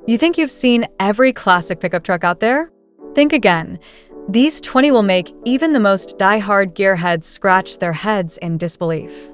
You think you've seen every classic pickup truck out there? Think again. These 20 will make even the most die-hard gearheads scratch their heads in disbelief.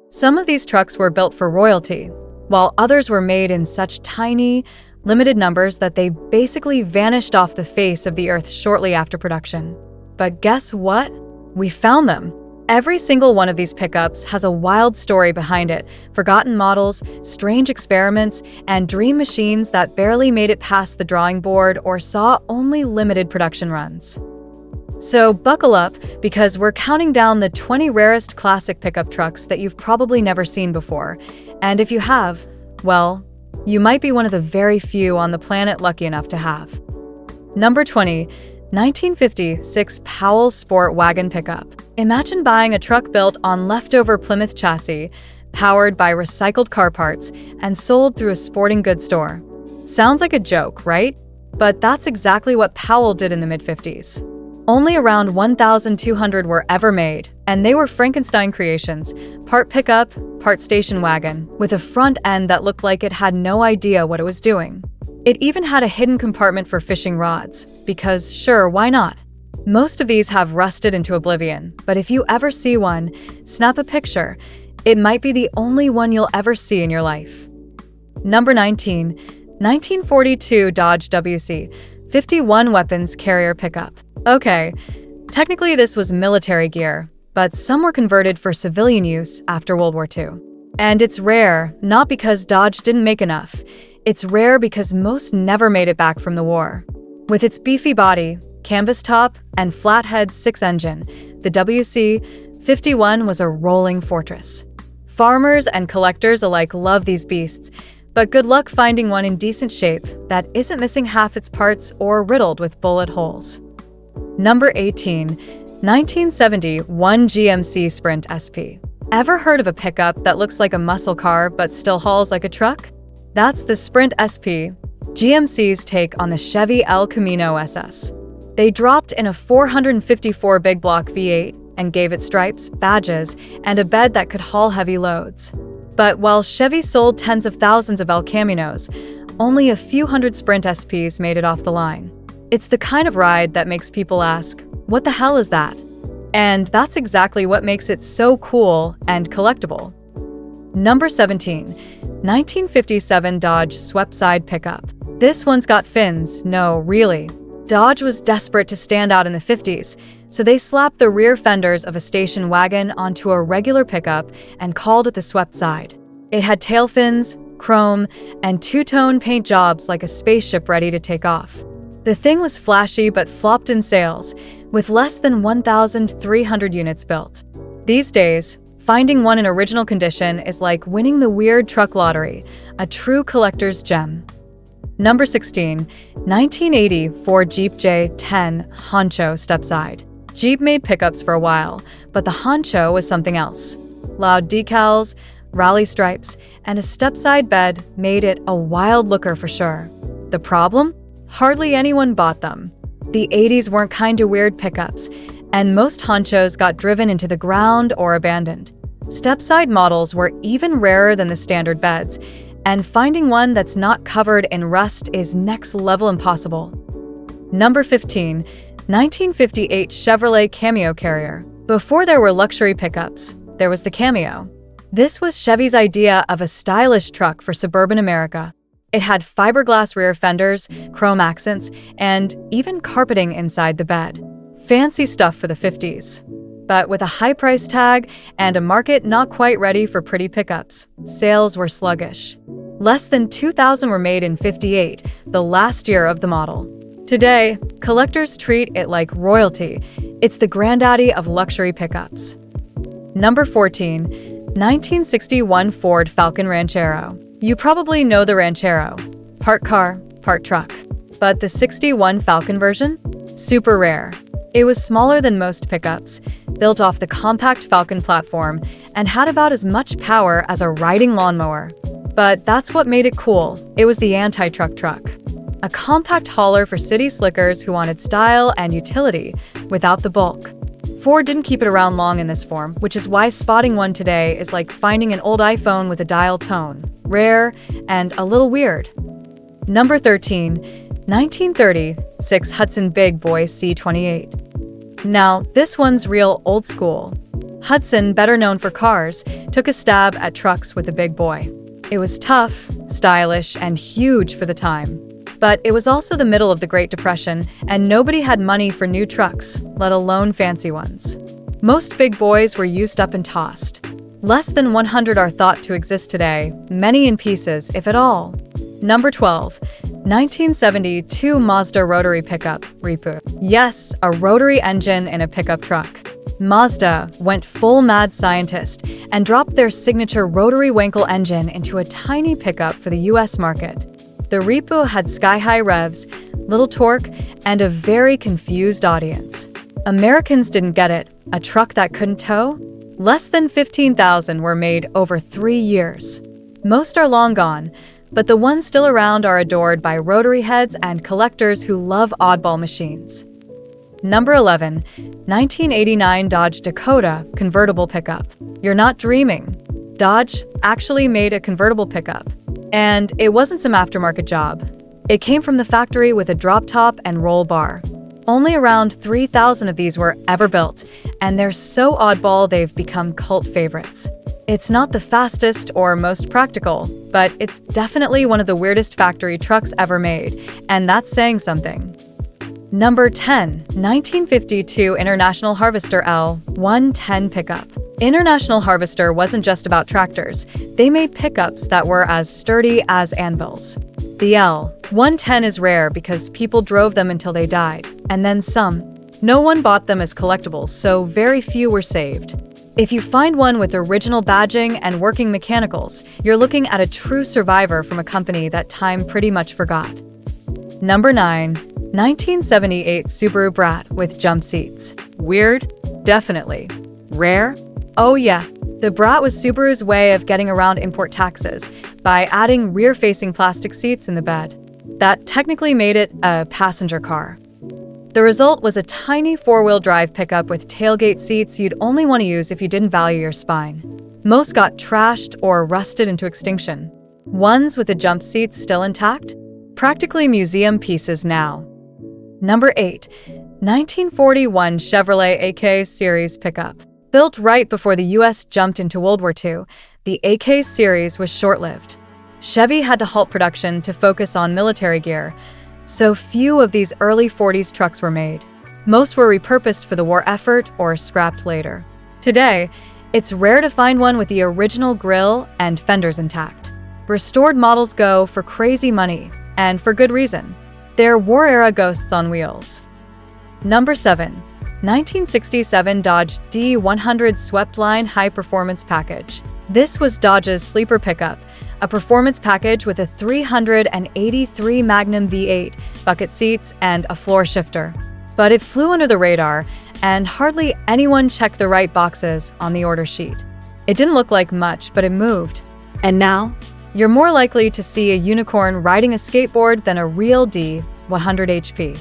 Some of these trucks were built for royalty, while others were made in such tiny, limited numbers that they basically vanished off the face of the earth shortly after production. But guess what? We found them. Every single one of these pickups has a wild story behind it, forgotten models, strange experiments, and dream machines that barely made it past the drawing board or saw only limited production runs. So buckle up, because we're counting down the 20 rarest classic pickup trucks that you've probably never seen before. And if you have, well, you might be one of the very few on the planet lucky enough to have. Number 20. 1956 Powell Sport Wagon Pickup. Imagine buying a truck built on leftover Plymouth chassis, powered by recycled car parts, and sold through a sporting goods store. Sounds like a joke, right? But that's exactly what Powell did in the mid-50s. Only around 1,200 were ever made, and they were Frankenstein creations, part pickup, part station wagon, with a front end that looked like it had no idea what it was doing. It even had a hidden compartment for fishing rods, because sure, why not? Most of these have rusted into oblivion, but if you ever see one, snap a picture. It might be the only one you'll ever see in your life. Number 19. 1942 Dodge WC 51 Weapons Carrier Pickup. Okay, technically this was military gear, but some were converted for civilian use after World War II. And it's rare, not because Dodge didn't make enough. It's rare because most never made it back from the war. With its beefy body, canvas top, and flathead 6 engine, the WC-51 was a rolling fortress. Farmers and collectors alike love these beasts, but good luck finding one in decent shape that isn't missing half its parts or riddled with bullet holes. Number 18. 1971 GMC Sprint SP. Ever heard of a pickup that looks like a muscle car but still hauls like a truck? That's the Sprint SP, GMC's take on the Chevy El Camino SS. They dropped in a 454 big block V8 and gave it stripes, badges, and a bed that could haul heavy loads. But while Chevy sold tens of thousands of El Caminos, only a few hundred Sprint SPs made it off the line. It's the kind of ride that makes people ask, what the hell is that? And that's exactly what makes it so cool and collectible. Number 17. 1957 Dodge Sweptside Pickup. This one's got fins, no, really. Dodge was desperate to stand out in the 50s, so they slapped the rear fenders of a station wagon onto a regular pickup and called it the Sweptside. It had tail fins, chrome, and two-tone paint jobs like a spaceship ready to take off. The thing was flashy but flopped in sales, with less than 1,300 units built. These days, finding one in original condition is like winning the weird truck lottery, a true collector's gem. Number 16. 1980 Ford Jeep J10 Honcho Stepside. Jeep made pickups for a while, but the Honcho was something else. Loud decals, rally stripes, and a stepside bed made it a wild looker for sure. The problem? Hardly anyone bought them. The 80s weren't kinda weird pickups, and most Honchos got driven into the ground or abandoned. Stepside models were even rarer than the standard beds, and finding one that's not covered in rust is next level impossible. Number 15. 1958 Chevrolet Cameo Carrier. Before there were luxury pickups, there was the Cameo. This was Chevy's idea of a stylish truck for suburban America. It had fiberglass rear fenders, chrome accents, and even carpeting inside the bed. Fancy stuff for the 50s. But with a high price tag and a market not quite ready for pretty pickups, sales were sluggish. Less than 2,000 were made in '58, the last year of the model. Today, collectors treat it like royalty. It's the granddaddy of luxury pickups. Number 14. 1961 Ford Falcon Ranchero. You probably know the Ranchero. Part car, part truck. But the '61 Falcon version? Super rare. It was smaller than most pickups, built off the compact Falcon platform, and had about as much power as a riding lawnmower. But that's what made it cool. It was the anti-truck truck. A compact hauler for city slickers who wanted style and utility without the bulk. Ford didn't keep it around long in this form, which is why spotting one today is like finding an old iPhone with a dial tone. Rare and a little weird. Number 13, 1936 Hudson Big Boy C28. Now, this one's real old school. Hudson, better known for cars, took a stab at trucks with the big boy. It was tough, stylish, and huge for the time. But it was also the middle of the Great Depression, and nobody had money for new trucks, let alone fancy ones. Most big boys were used up and tossed. Less than 100 are thought to exist today, many in pieces, if at all. Number 12, 1972 Mazda Rotary Pickup, REPU. Yes, a rotary engine in a pickup truck. Mazda went full mad scientist and dropped their signature rotary Wankel engine into a tiny pickup for the US market. The REPU had sky-high revs, little torque, and a very confused audience. Americans didn't get it. A truck that couldn't tow? Less than 15,000 were made over 3 years. Most are long gone, but the ones still around are adored by rotary heads and collectors who love oddball machines. Number 11, 1989 Dodge Dakota Convertible Pickup. You're not dreaming. Dodge actually made a convertible pickup. And it wasn't some aftermarket job. It came from the factory with a drop top and roll bar. Only around 3,000 of these were ever built, and they're so oddball they've become cult favorites. It's not the fastest or most practical, but it's definitely one of the weirdest factory trucks ever made, and that's saying something. Number 10, 1952 International Harvester L110 Pickup. International Harvester wasn't just about tractors. They made pickups that were as sturdy as anvils. The L110 is rare because people drove them until they died, and then some. No one bought them as collectibles, so very few were saved. If you find one with original badging and working mechanicals, you're looking at a true survivor from a company that time pretty much forgot. Number 9, 1978 Subaru BRAT with jump seats. Weird? Definitely. Rare? Oh yeah. The BRAT was Subaru's way of getting around import taxes by adding rear-facing plastic seats in the bed. That technically made it a passenger car. The result was a tiny four-wheel drive pickup with tailgate seats you'd only want to use if you didn't value your spine. Most got trashed or rusted into extinction. Ones with the jump seats still intact? Practically museum pieces now. Number 8, 1941 Chevrolet AK Series Pickup. Built right before the US jumped into World War II, the AK Series was short-lived. Chevy had to halt production to focus on military gear, so few of these early 40s trucks were made. Most were repurposed for the war effort or scrapped later. Today, it's rare to find one with the original grille and fenders intact. Restored models go for crazy money, and for good reason. They're war-era ghosts on wheels. Number 7, 1967 Dodge D100 Sweptline High Performance Package. This was Dodge's sleeper pickup, a performance package with a 383 Magnum V8, bucket seats, and a floor shifter. But it flew under the radar, and hardly anyone checked the right boxes on the order sheet. It didn't look like much, but it moved. And now, you're more likely to see a unicorn riding a skateboard than a real D100 HP.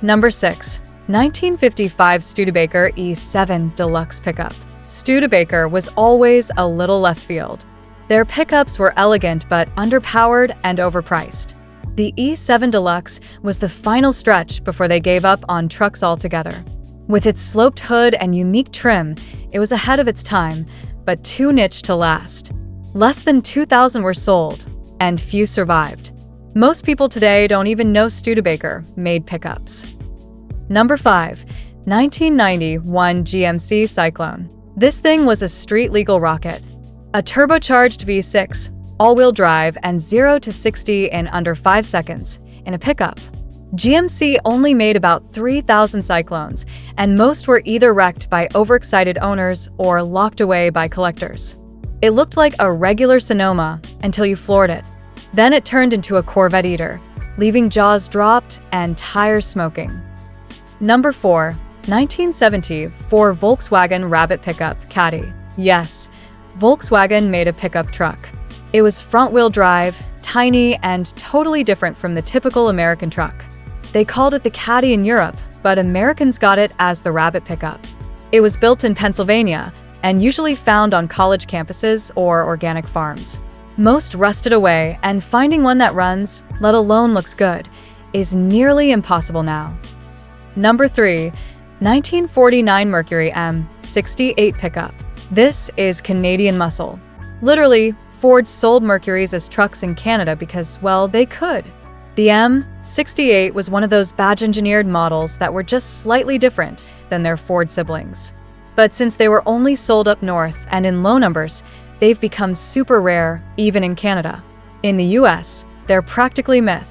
Number 6, 1955 Studebaker E7 Deluxe Pickup. Studebaker was always a little left field. Their pickups were elegant but underpowered and overpriced. The E7 Deluxe was the final stretch before they gave up on trucks altogether. With its sloped hood and unique trim, it was ahead of its time, but too niche to last. Less than 2,000 were sold, and few survived. Most people today don't even know Studebaker made pickups. Number 5, 1991 GMC Syclone. This thing was a street-legal rocket. A turbocharged V6, all-wheel drive, and 0 to 60 in under 5 seconds, in a pickup. GMC only made about 3,000 Syclones, and most were either wrecked by overexcited owners or locked away by collectors. It looked like a regular Sonoma until you floored it. Then it turned into a Corvette eater, leaving jaws dropped and tires smoking. Number 4, 1970 Ford Volkswagen Rabbit Pickup Caddy. Yes, Volkswagen made a pickup truck. It was front-wheel drive, tiny, and totally different from the typical American truck. They called it the Caddy in Europe, but Americans got it as the Rabbit Pickup. It was built in Pennsylvania and usually found on college campuses or organic farms. Most rusted away, and finding one that runs, let alone looks good, is nearly impossible now. Number 3. 1949 Mercury M68 Pickup. This is Canadian muscle. Literally, Ford sold Mercurys as trucks in Canada because, well, they could. The M68 was one of those badge-engineered models that were just slightly different than their Ford siblings. But since they were only sold up north and in low numbers, they've become super rare even in Canada. In the US, they're practically myth.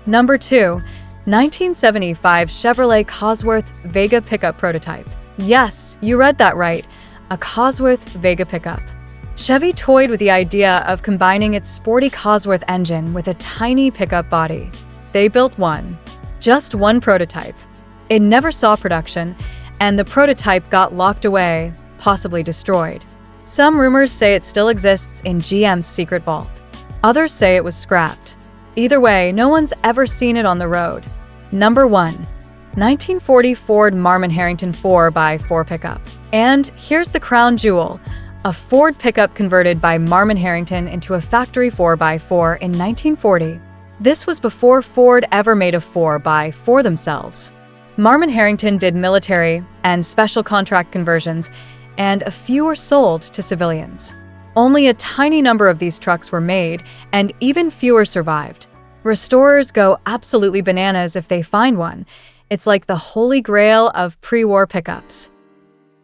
Number 2. 1975 Chevrolet Cosworth Vega Pickup Prototype. Yes, you read that right, a Cosworth Vega Pickup. Chevy toyed with the idea of combining its sporty Cosworth engine with a tiny pickup body. They built one. Just one prototype. It never saw production, and the prototype got locked away, possibly destroyed. Some rumors say it still exists in GM's secret vault. Others say it was scrapped. Either way, no one's ever seen it on the road. Number 1. 1940 Ford Marmon Herrington 4x4 Pickup. And here's the crown jewel. A Ford pickup converted by Marmon Herrington into a factory 4x4 in 1940. This was before Ford ever made a 4x4 themselves. Marmon Herrington did military and special contract conversions, and a few were sold to civilians. Only a tiny number of these trucks were made, and even fewer survived. Restorers go absolutely bananas if they find one. It's like the holy grail of pre-war pickups.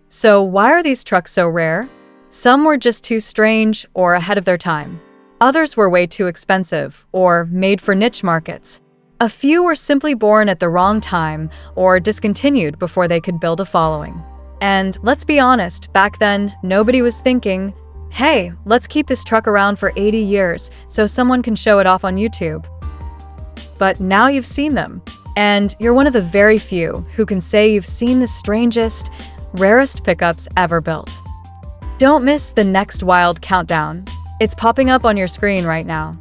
So why are these trucks so rare? Some were just too strange or ahead of their time. Others were way too expensive or made for niche markets. A few were simply born at the wrong time or discontinued before they could build a following. And let's be honest, back then, nobody was thinking, hey, let's keep this truck around for 80 years so someone can show it off on YouTube. But now you've seen them, and you're one of the very few who can say you've seen the strangest, rarest pickups ever built. Don't miss the next wild countdown. It's popping up on your screen right now.